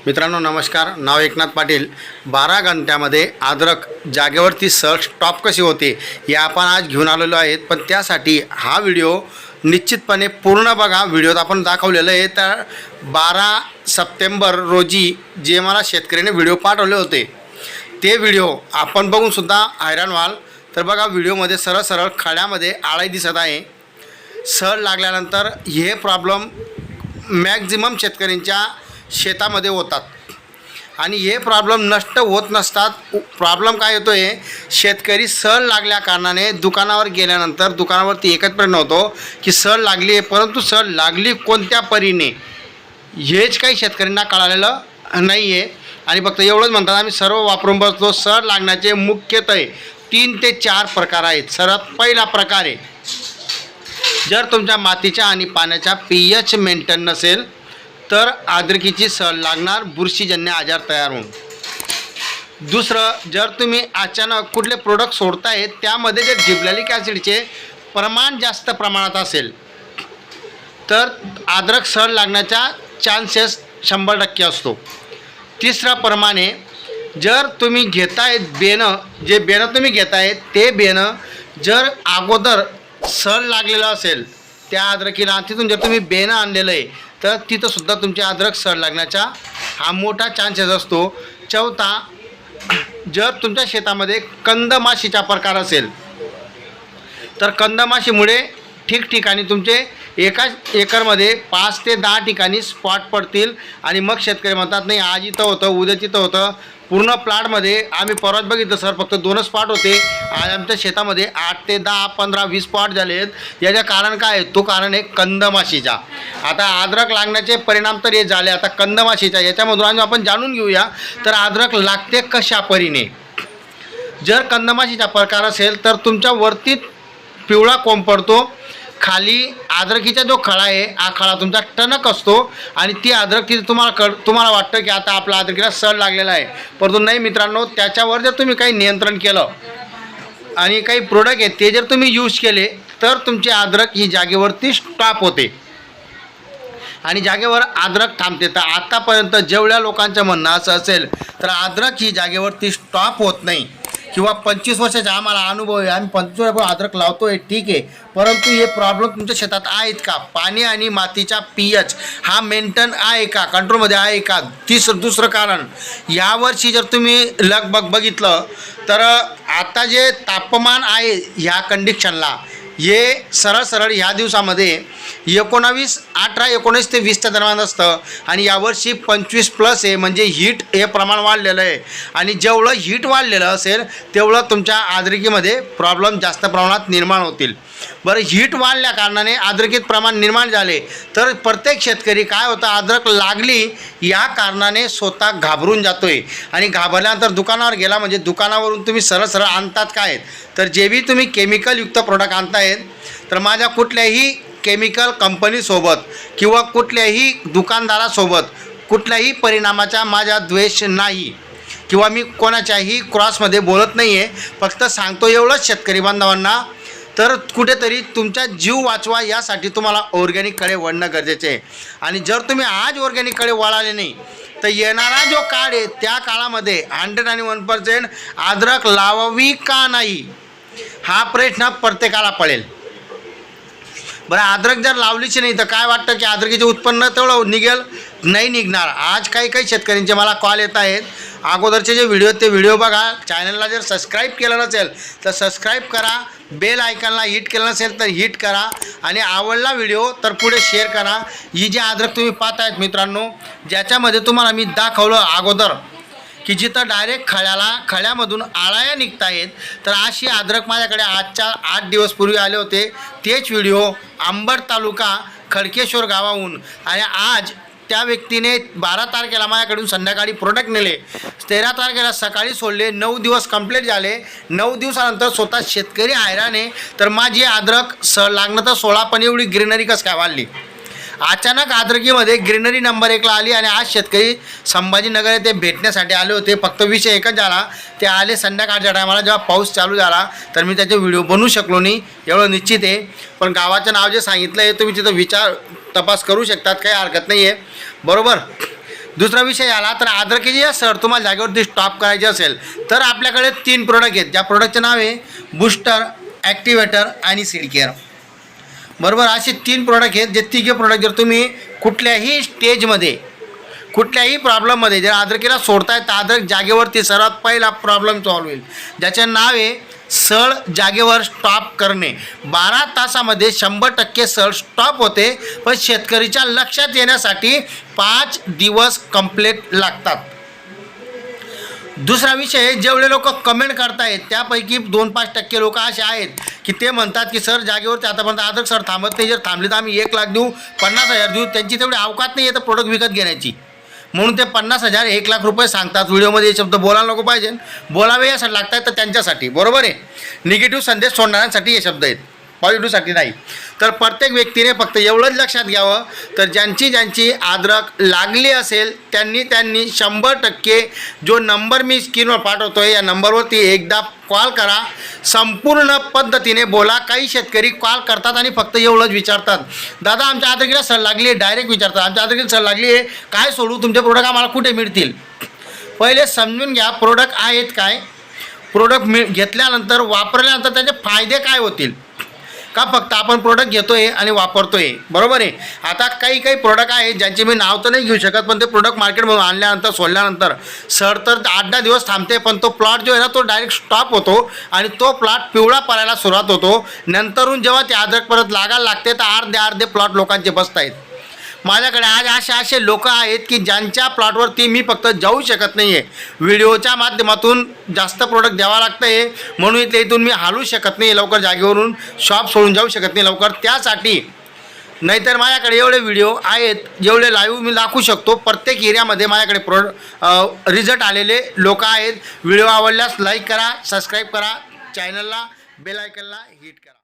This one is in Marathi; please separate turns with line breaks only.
मित्रांनो नमस्कार. नाव एकनाथ पाटील. 12 घंट्यामध्ये अद्रक जागेवरती सहज स्टॉप कशी होते हे आपण आज घेऊन आलेलो आहेत. पण त्यासाठी हा व्हिडिओ निश्चितपणे पूर्ण बघा. व्हिडिओत आपण दाखवलेलं आहे. तर 12 सप्टेंबर रोजी जे मला शेतकऱ्याने व्हिडिओ पाठवले होते ते व्हिडिओ आपण बघूनसुद्धा हैराण व्हाल. तर बघा व्हिडिओमध्ये सरळ सरळ खड्यामध्ये आळी दिसत आहे. सड लागल्यानंतर हे प्रॉब्लेम मॅक्झिमम शेतकऱ्यांच्या शेतामध्ये होतात आणि हे प्रॉब्लेम नष्ट होत नसतात. प्रॉब्लेम काय येतो आहे, शेतकरी सड लागल्या कारणाने दुकानावर गेल्यानंतर दुकानावरती एकच प्रश्न होतो की सड लागली आहे, परंतु सड लागली कोणत्या परीने हेच काही शेतकऱ्यांना कळालेलं नाही आहे. आणि फक्त एवढंच म्हणतात आम्ही सर्व वापरून बसतो. सड लागण्याचे मुख्यतः 3 ते 4 प्रकार आहेत. सर्वात पहिला प्रकार आहे, जर तुमच्या मातीच्या आणि पाण्याचा pH मेंटेन नसेल तर अद्रकीची सड लागणार, बुरशीजन्य आजार तयार होऊन. दुसरं, जर तुम्ही अचानक कुठले प्रोडक्ट सोडताय त्यामध्ये जर जिबरॅलिक ॲसिडचे प्रमाण जास्त प्रमाणात असेल तर अद्रक सड लागण्याचा चान्सेस 100% असतो. तिसरा प्रमाणे, जर तुम्ही घेताय बेनं, जे बेनं तुम्ही घेताय ते बेनं जर अगोदर सड लागलेलं असेल त्या अद्रकीला, तिथून जर तुम्ही बेनं आणलेलं आहे तर तिथंसुद्धा तुमचे अद्रक सड लागण्याचा हा मोठा चान्सेस असतो. चौथा, जर तुमच्या शेतामध्ये कंदमाशीचा प्रकार असेल तर कंदमाशीमुळे ठिकठिकाणी तुमचे एकाच एकरमध्ये 5 ते 10 ठिकाणी स्पॉट पडतील आणि मग शेतकरी म्हणतात नाही आज इथं होतं, उद्या तिथं होतं. पूर्ण प्लॉटमध्ये आम्ही परत बघितलं सर फक्त 2 स्पॉट होते, आज आमच्या शेतामध्ये 8 ते 10, 15, 20 स्पॉट झाले आहेत. याचं कारण काय आहे? तो कारण आहे कंदमाशीचा. आता अद्रक लागण्याचे परिणाम तर हे झाले, आता कंदमाशीचा याच्यामधून आपण जाणून घेऊया तर अद्रक लागते कशा परीने. जर कंदमाशीचा प्रकार असेल तर तुमच्या वरती पिवळा कोंब पडतो, खाली अद्रकीचा जो खळा आहे हा खळा तुमचा टणक असतो आणि ती अद्रक ती तुम्हाला वाटतं की आता आपला अद्रकीला सड लागलेला आहे, परंतु नाही मित्रांनो. त्याच्यावर जर तुम्ही काही नियंत्रण केलं आणि काही प्रोडक्ट आहेत ते जर तुम्ही यूज केले तर तुमची अद्रक ही जागेवरती स्टॉप होते आणि जागेवर अद्रक थांबते. तर आतापर्यंत जेवढ्या लोकांचं म्हणणं असं असेल तर अद्रक ही जागेवरती स्टॉप होत नाही किंवा 25 वर्षाचा आम्हाला अनुभव आहे, आम्ही 25 वर्ष अद्रक लावतो आहे, ठीक आहे, परंतु हे प्रॉब्लेम तुमच्या शेतात आहेत का? पाणी आणि मातीचा pH हा मेंटेन आहे का, कंट्रोलमध्ये आहे का? दुसरं कारण, यावर्षी जर तुम्ही लगबग बघितलं तर आता जे तापमान आहे ह्या कंडिशनला हे सरळ सरळ ह्या दिवसामध्ये 18 19 ते 20च्या दरम्यान असतं आणि यावर्षी 25+ आहे, म्हणजे हीट हे प्रमाण वाढलेलं आहे. आणि जेवढं हीट वाढलेलं असेल तेवढं तुमच्या अद्रकीमध्ये प्रॉब्लेम जास्त प्रमाणात निर्माण होतील. बरं, हीट वाढल्या कारणाने अद्रकीत प्रमाण निर्माण झाले तर प्रत्येक शेतकरी काय होतं, अद्रक लागली या कारणाने स्वतः घाबरून जातो आहे आणि घाबरल्यानंतर दुकानावर गेला म्हणजे दुकानावरून तुम्ही सरळ सरळ आणतात काय आहेत तर जे बी तुम्ही केमिकलयुक्त प्रोडक्ट आणतायत तर माझ्या कुठल्याही केमिकल कंपनीसोबत किंवा कुठल्याही दुकानदारासोबत कुठल्याही परिणामाचा माझा द्वेष नाही किंवा मी कोणाच्याही क्रॉसमध्ये बोलत नाही आहे. फक्त सांगतो एवढंच शेतकरी बांधवांना, तर कुठेतरी तुमचा जीव वाचवा यासाठी तुम्हाला ऑर्गॅनिककडे वळणं गरजेचे आहे. आणि जर तुम्ही आज ऑर्गॅनिककडे वळाले नाही तर येणारा जो काळ आहे त्या काळामध्ये 101% अद्रक लावावी का नाही हा प्रश्न प्रत्येकाला पडेल. बरं, अद्रक जर लावलीच नाही तर काय वाटतं की अद्रकीचे उत्पन्न तेवढं निघेल? नाही निघणार. आज काही शेतकऱ्यांचे मला कॉल येत आहेत. अगोदरचे जे व्हिडिओ ते व्हिडिओ बघा. चॅनलला जर सबस्क्राईब केलं नसेल तर सबस्क्राईब करा, बेल आयकॉनला हिट केलं नसेल तर हिट करा आणि आवडला व्हिडिओ तर पुढे शेअर करा. ही जी अद्रक तुम्ही पाहतायत मित्रांनो, ज्याच्यामध्ये तुम्हाला मी दाखवलं अगोदर की जिथं डायरेक्ट खळ्यामधून आळ्या निघत आहेत, तर अशी अद्रक माझ्याकडे आजच्या 8 दिवस पूर्वी आले होते. तेच व्हिडिओ अंबड तालुका खडकेश्वर गावाहून. आणि आज त्या व्यक्तीने 12 तारखेला माझ्याकडून संध्याकाळी प्रोडक्ट नेले, 13 तारखेला सकाळी सोडले, 9 दिवस कंप्लीट झाले. 9 दिवसानंतर स्वतः शेतकरी हैराण आहे. तर माझी अद्रक लागणं तर 16, पण एवढी ग्रीनरी कसं काय वाढली? अचानक अद्रकीमध्ये ग्रीनरी नंबर 1ला आली आणि आज शेतकरी संभाजीनगर येथे भेटण्यासाठी आले होते. फक्त विषय एकच झाला, ते आले संध्याकाळच्या टायमाला जेव्हा पाऊस चालू झाला तर मी त्याचे व्हिडिओ बनवू शकलो नाही, एवढं निश्चित आहे. पण गावाचं नाव जे सांगितलं आहे तुम्ही तिथं तपास करू शकतात, काही हरकत नाही आहे, बरोबर. दुसरा विषय आला तर अद्रकीची सर तुम्हाला जागेवरती स्टॉप करायची असेल तर आपल्याकडे 3 प्रोडक्ट आहेत. ज्या प्रोडक्टचे नाव आहे बूस्टर, ॲक्टिवेटर आणि सीड केअर. बरोबर, असे 3 प्रोडक्ट आहेत. जे तिघे प्रोडक्ट जर तुम्ही कुठल्याही स्टेजमध्ये कुठल्याही प्रॉब्लेममध्ये जर अद्रकीला सोडताय तर अद्रक जागेवरती सर्वात पहिला प्रॉब्लेम सॉल्व्ह होईल. ज्याचे नाव आहे सळ जागेवर स्टॉप करणे. 12 तासामध्ये 100% सळ स्टॉप होते, पण शेतकरीच्या लक्षात येण्यासाठी 5 दिवस कंप्लीट लागतात. दुसरा विषय, जेवढे लोक कमेंट करतायत त्यापैकी 2-5% लोक असे आहेत की ते म्हणतात की सर जागेवरती आतापर्यंत अद्रक सर थांबत नाही, जर थांबले तर आम्ही 1 लाख देऊ, 50,000 देऊ. त्यांची तेवढी अवकात नाही आहे तर प्रोडक्ट विकत घेण्याची, म्हणून ते 50,000 1 लाख रुपये सांगतात. व्हिडिओमध्ये हे शब्द बोलायला नको पाहिजे, बोलावे यासाठी लागतात तर त्यांच्यासाठी. बरोबर आहे, निगेटिव्ह संदेश सोडणाऱ्यांसाठी हे शब्द आहेत, पॉझिटिव्हसाठी नाही. तर प्रत्येक व्यक्तीने फक्त एवढंच लक्षात घ्यावं, तर ज्यांची अद्रक लागली असेल त्यांनी 100% जो नंबर मी स्क्रीनवर पाठवतो आहे या नंबरवरती एकदा कॉल करा, संपूर्ण पद्धतीने बोला. काही शेतकरी कॉल करतात आणि फक्त एवढंच विचारतात, दादा आमच्या अद्रकीला सळ लागली आहे, डायरेक्ट विचारतात आमच्या अद्रकीला सळ लागली आहे, काय सोडू, तुमचे प्रोडक्ट आम्हाला कुठे मिळतील. पहिले समजून घ्या प्रोडक्ट आहेत काय, प्रोडक्ट घेतल्यानंतर वापरल्यानंतर त्याचे फायदे काय होतील, का फक्त आपण प्रोडक्ट घेतो आहे आणि वापरतो आहे. बरोबर आहे. आता काही प्रोडक्ट आहेत ज्यांचे मी नाव तर नाही घेऊ शकत, पण ते प्रोडक्ट मार्केटमधून आणल्यानंतर सोडल्यानंतर सर तर 8-10 दिवस थांबते, पण तो प्लॉट जो आहे ना तो डायरेक्ट स्टॉप होतो आणि तो प्लॉट पिवळा पडायला सुरुवात होतो. नंतरून जेव्हा ते अद्रक परत लागायला लागते तर अर्धे प्लॉट लोकांचे बसत आहेत. माझ्याकडे आज असे लोक आहेत की ज्यांच्या प्लॉटवरती मी फक्त जाऊ शकत नाही आहे, व्हिडिओच्या माध्यमातून जास्त प्रोडक्ट द्यावा लागतं आहे, म्हणून इथून मी हालू शकत नाही लवकर, जागेवरून शॉप सोडून जाऊ शकत नाही लवकर त्यासाठी. नाहीतर माझ्याकडे एवढे व्हिडिओ आहेत जेवढे लाईव्ह मी दाखवू शकतो. प्रत्येक एरियामध्ये माझ्याकडे रिझल्ट आलेले लोक आहेत. व्हिडिओ आवडल्यास लाईक करा, सबस्क्राईब करा, चॅनलला बेल आयकनला हिट करा.